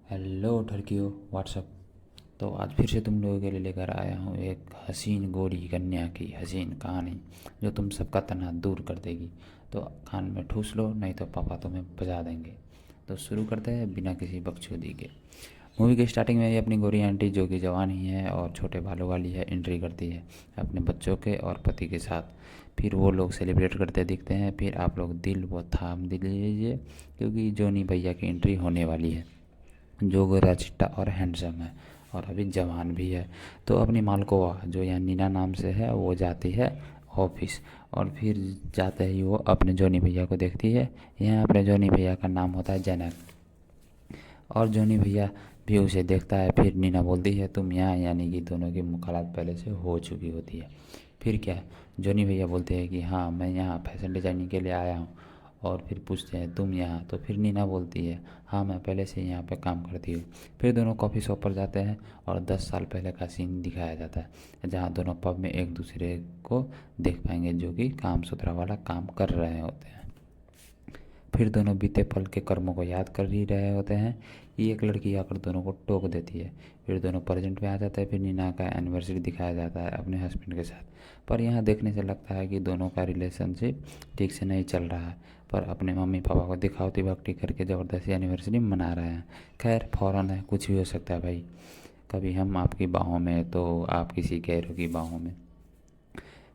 Hello ठरकियो WhatsApp. तो आज फिर से तुम लोगों के लिए लेकर आया हूँ एक हसीन गोरी कन्या की हसीन कहानी जो तुम सबका तनाव दूर कर देगी। तो कान में ठूस लो, नहीं तो पापा तुम्हें बजा देंगे। तो शुरू करते हैं बिना किसी बकचोदी के। मूवी की स्टार्टिंग में ही अपनी गोरी आंटी जो कि जवान ही है और छोटे बालों वाली है एंट्री करती है अपने बच्चों के और पति के साथ। फिर वो लोग सेलिब्रेट करते दिखते हैं। फिर आप लोग दिल वो थाम दीजिए क्योंकि जोनी भैया की एंट्री होने वाली है जो गोरा चिट्टा और हैंडसम है और अभी जवान भी है। तो अपनी मालकोवा जो यहाँ नीना नाम से है वो जाती है ऑफिस। और फिर जाते ही वो अपने जोनी भैया को देखती है। यहाँ अपने जोनी भैया का नाम होता है जनक और जोनी भैया भी उसे देखता है। फिर नीना बोलती है तुम यहाँ, यानी कि दोनों की मुलाकात पहले से हो चुकी होती है। फिर क्या, जोनी भैया बोलते हैं कि हाँ मैं यहाँ फैशन डिजाइनिंग के लिए आया हूँ। और फिर पूछते हैं तुम यहाँ, तो फिर नीना बोलती है हाँ मैं पहले से यहाँ पे काम करती हूँ। फिर दोनों कॉफ़ी शॉप पर जाते हैं और 10 साल पहले का सीन दिखाया जाता है जहाँ दोनों पब में एक दूसरे को देख पाएंगे जो कि काम सुथरा वाला काम कर रहे होते हैं। फिर दोनों बीते पल के कर्मों को याद कर ही रहे होते हैं कि एक लड़की आकर दोनों को टोक देती है। फिर दोनों प्रेजेंट में आ जाते हैं। फिर नीना का एनिवर्सरी दिखाया जाता है अपने हस्बैंड के साथ। पर यहाँ देखने से लगता है कि दोनों का रिलेशनशिप ठीक से नहीं चल रहा है, पर अपने मम्मी पापा को दिखावती भक्ति करके ज़बरदस्ती एनिवर्सरी मना रहे हैं। खैर फ़ौरन है, कुछ भी हो सकता है भाई। कभी हम आपकी बाहों में तो आप किसी गैरों की बाहों में।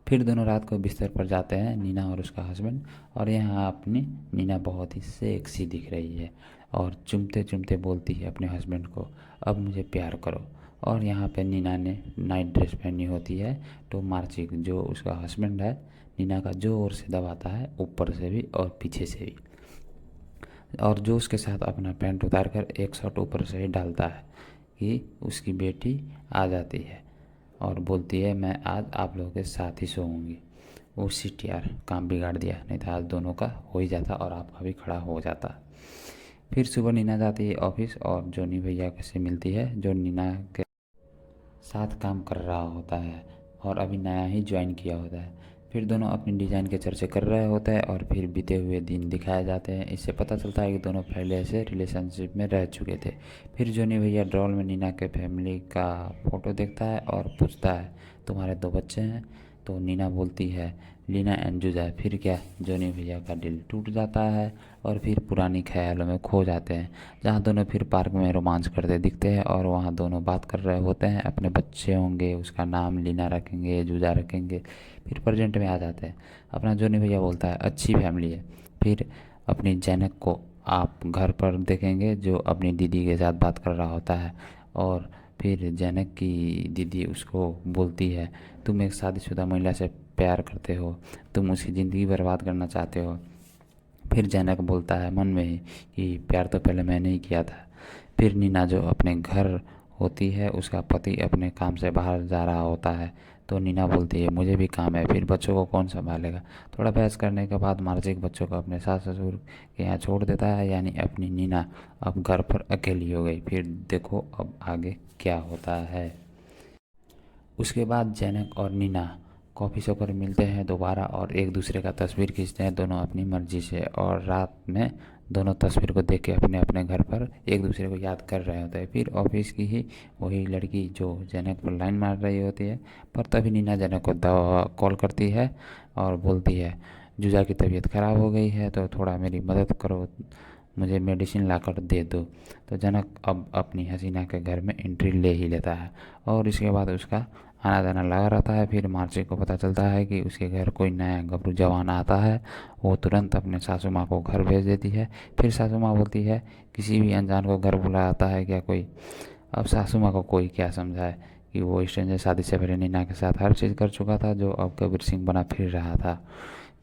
फिर दोनों रात को बिस्तर पर जाते हैं नीना और उसका हस्बैंड। और यहाँ अपनी नीना बहुत ही सेक्सी दिख रही है और चुमते चुमते बोलती है अपने हस्बैंड को अब मुझे प्यार करो। और यहाँ पे नीना ने नाइट ड्रेस पहनी होती है। तो मार्चिक जो उसका हस्बैंड है नीना का जोर से दबाता है ऊपर से भी और पीछे से भी। और जो उसके साथ अपना पैंट उतार कर एक शॉट ऊपर से ही डालता है कि उसकी बेटी आ जाती है और बोलती है मैं आज आप लोगों के साथ ही सोऊंगी। वो शिट यार, काम बिगाड़ दिया, नहीं तो आज दोनों का हो ही जाता और आपका भी खड़ा हो जाता। फिर सुबह नीना जाती है ऑफिस और जोनी भैया से मिलती है जो नीना के साथ काम कर रहा होता है और अभी नया ही ज्वाइन किया होता है। फिर दोनों अपनी डिज़ाइन के चर्चे कर रहे होते हैं और फिर बीते हुए दिन दिखाए जाते हैं। इससे पता चलता है कि दोनों पहले से रिलेशनशिप में रह चुके थे। फिर जोनी भैया ड्रॉल में नीना के फैमिली का फ़ोटो देखता है और पूछता है तुम्हारे 2 बच्चे हैं? तो नीना बोलती है लीना एंड जुजा। फिर क्या, जोनी भैया का दिल टूट जाता है और फिर पुरानी ख्यालों में खो जाते हैं जहाँ दोनों फिर पार्क में रोमांच करते दिखते हैं। और वहाँ दोनों बात कर रहे होते हैं अपने बच्चे होंगे, उसका नाम लीना रखेंगे, जुजा रखेंगे। फिर प्रेजेंट में आ जाते हैं। अपना जोनी भैया बोलता है अच्छी फैमिली है। फिर अपनी जैनक को आप घर पर देखेंगे जो अपनी दीदी के साथ बात कर रहा होता है। और फिर जैनक की दीदी उसको बोलती है तुम एक शादीशुदा महिला से प्यार करते हो, तुम उसकी ज़िंदगी बर्बाद करना चाहते हो। फिर जैनक बोलता है मन में ही कि प्यार तो पहले मैंने ही किया था। फिर नीना जो अपने घर होती है उसका पति अपने काम से बाहर जा रहा होता है। तो नीना बोलती है मुझे भी काम है, फिर बच्चों को कौन संभालेगा। थोड़ा बहस करने के बाद मार्जिक बच्चों को अपने सास ससुर के यहाँ छोड़ देता है, यानी अपनी नीना अब घर पर अकेली हो गई। फिर देखो अब आगे क्या होता है। उसके बाद जैनक और नीना कॉफ़ी शॉप पर मिलते हैं दोबारा और एक दूसरे का तस्वीर खींचते हैं दोनों अपनी मर्जी से। और रात में दोनों तस्वीर को देख के अपने अपने घर पर एक दूसरे को याद कर रहे होते हैं। फिर ऑफिस की ही वही लड़की जो जैनक पर लाइन मार रही होती है, पर तभी नीना जैनक को दवा कॉल करती है और बोलती है जुजा की तबीयत ख़राब हो गई है तो थोड़ा मेरी मदद करो, मुझे मेडिसिन लाकर दे दो। तो जनक अब अपनी हसीना के घर में एंट्री ले ही लेता है और इसके बाद उसका आना जाना लगा रहता है। फिर मार्ची को पता चलता है कि उसके घर कोई नया गबरू जवान आता है। वो तुरंत अपने सासू माँ को घर भेज देती है। फिर सासू माँ बोलती है किसी भी अनजान को घर बुलाया आता है क्या कोई। अब सासू माँ को कोई क्या समझाए कि वो स्ट्रेंजर शादी से पहले नीना के साथ हर चीज़ कर चुका था जो अब कबीर सिंह बना फिर रहा था।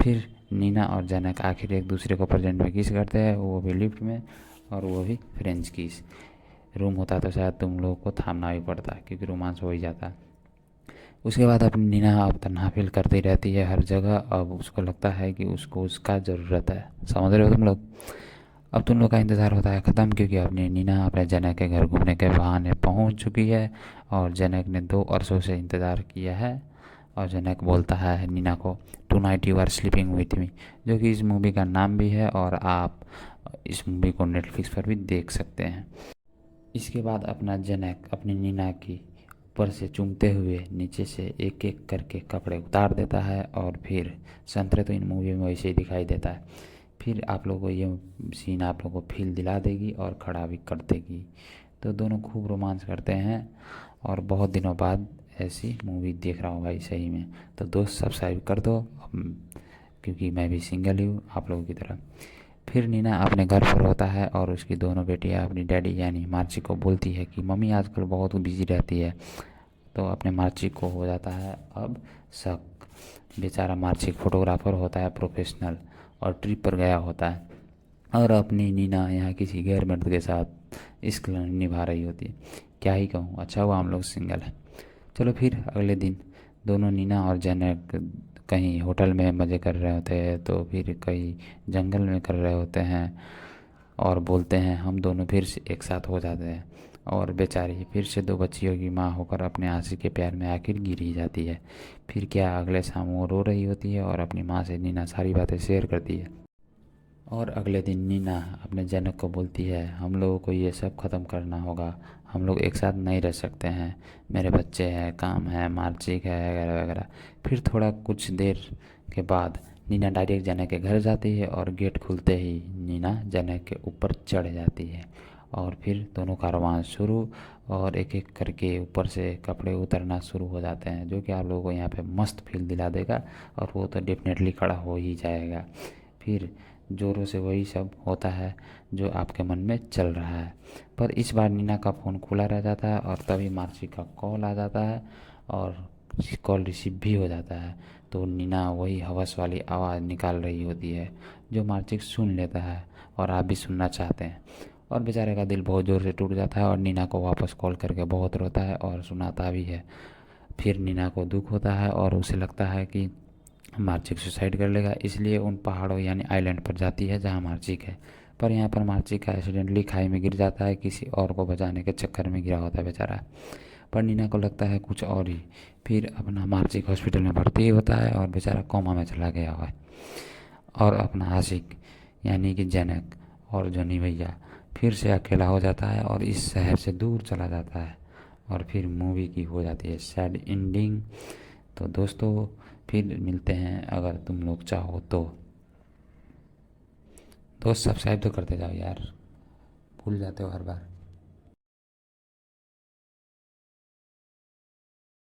फिर नीना और जनक आखिर एक दूसरे को प्रेजेंट में किस करते हैं, वो भी लिफ्ट में और वो भी फ्रेंच किस। रूम होता तो शायद तुम लोगों को थामना भी पड़ता क्योंकि रोमांस हो ही जाता। उसके बाद अपनी नीना अब तन्हा फील करती रहती है हर जगह। अब उसको लगता है कि उसको उसका ज़रूरत है। समझ रहे हो तुम लोग। अब तुम लोग का इंतज़ार होता है ख़त्म क्योंकि अपनी नीना अपने जनक के घर घूमने के बहाने पहुंच चुकी है और जनक ने 2 अरसों से इंतज़ार किया है। और जनक बोलता है नीना को tonight you are sleeping with me, जो कि इस मूवी का नाम भी है और आप इस मूवी को नेटफ्लिक्स पर भी देख सकते हैं। इसके बाद अपना जनक अपनी नीना की ऊपर से चूमते हुए नीचे से एक एक करके कपड़े उतार देता है। और फिर संतरे तो इन मूवी में वैसे ही दिखाई देता है। फिर आप लोगों को ये सीन आप लोगों को फील दिला देगी और खड़ा भी कर देगी। तो दोनों खूब रोमांस करते हैं और बहुत दिनों बाद ऐसी मूवी देख रहा हूँ भाई सही में। तो दोस्त सब्सक्राइब कर दो, क्योंकि मैं भी सिंगल ही हूँ आप लोगों की तरह। फिर नीना अपने घर पर होता है और उसकी दोनों बेटियां अपनी डैडी यानी मार्ची को बोलती है कि मम्मी आजकल बहुत बिजी रहती है। तो अपने मार्ची को हो जाता है अब शक। बेचारा मार्ची फोटोग्राफर होता है प्रोफेशनल और ट्रिप पर गया होता है और अपनी नीना यहाँ किसी गैर मर्द के साथ इश्क निभा रही होती है। क्या ही कहूँ, अच्छा हुआ हम लोग सिंगल हैं। चलो फिर अगले दिन दोनों नीना और जनक कहीं होटल में मज़े कर रहे होते हैं, तो फिर कहीं जंगल में कर रहे होते हैं और बोलते हैं हम दोनों फिर से एक साथ हो जाते हैं। और बेचारी फिर से दो बच्चियों की माँ होकर अपने आशिक के प्यार में आखिर गिर ही जाती है। फिर क्या अगले शाम वो रो रही होती है और अपनी माँ से नीना सारी बातें शेयर करती है। और अगले दिन नीना अपने जनक को बोलती है हम लोगों को ये सब ख़त्म करना होगा, हम लोग एक साथ नहीं रह सकते हैं, मेरे बच्चे हैं, काम है, मार्चिक है वगैरह वगैरह। फिर थोड़ा कुछ देर के बाद नीना डायरेक्ट जनक के घर जाती है और गेट खुलते ही नीना जनक के ऊपर चढ़ जाती है और फिर दोनों का रोमांस शुरू। और एक एक करके ऊपर से कपड़े उतरना शुरू हो जाते हैं, जो कि आप लोगों को यहाँ पे मस्त फील दिला देगा और वो तो डेफिनेटली खड़ा हो ही जाएगा। फिर ज़ोरों से वही सब होता है जो आपके मन में चल रहा है। पर इस बार नीना का फ़ोन खुला रह जाता है और तभी मार्ची का कॉल आ जाता है और कॉल रिसीव भी हो जाता है। तो नीना वही हवस वाली आवाज़ निकाल रही होती है जो मार्ची सुन लेता है और आप भी सुनना चाहते हैं। और बेचारे का दिल बहुत ज़ोर से टूट जाता है और नीना को वापस कॉल करके बहुत रोता है और सुनाता भी है। फिर नीना को दुख होता है और उसे लगता है कि मार्चिक सुसाइड कर लेगा, इसलिए उन पहाड़ों यानी आइलैंड पर जाती है जहाँ मार्चिक है। पर यहाँ पर मार्चिक का एक्सीडेंटली खाई में गिर जाता है, किसी और को बचाने के चक्कर में गिरा होता है बेचारा। पर नीना को लगता है कुछ और ही। फिर अपना मार्चिक हॉस्पिटल में भर्ती होता है और बेचारा कोमा में चला गया हुआ है। और अपना आशिक यानी कि जनक और जॉनी भैया फिर से अकेला हो जाता है और इस शहर से दूर चला जाता है। और फिर मूवी की हो जाती है सैड एंडिंग। तो दोस्तों फिर मिलते हैं अगर तुम लोग चाहो तो। दोस्त सब्सक्राइब तो करते जाओ यार, भूल जाते हो हर बार।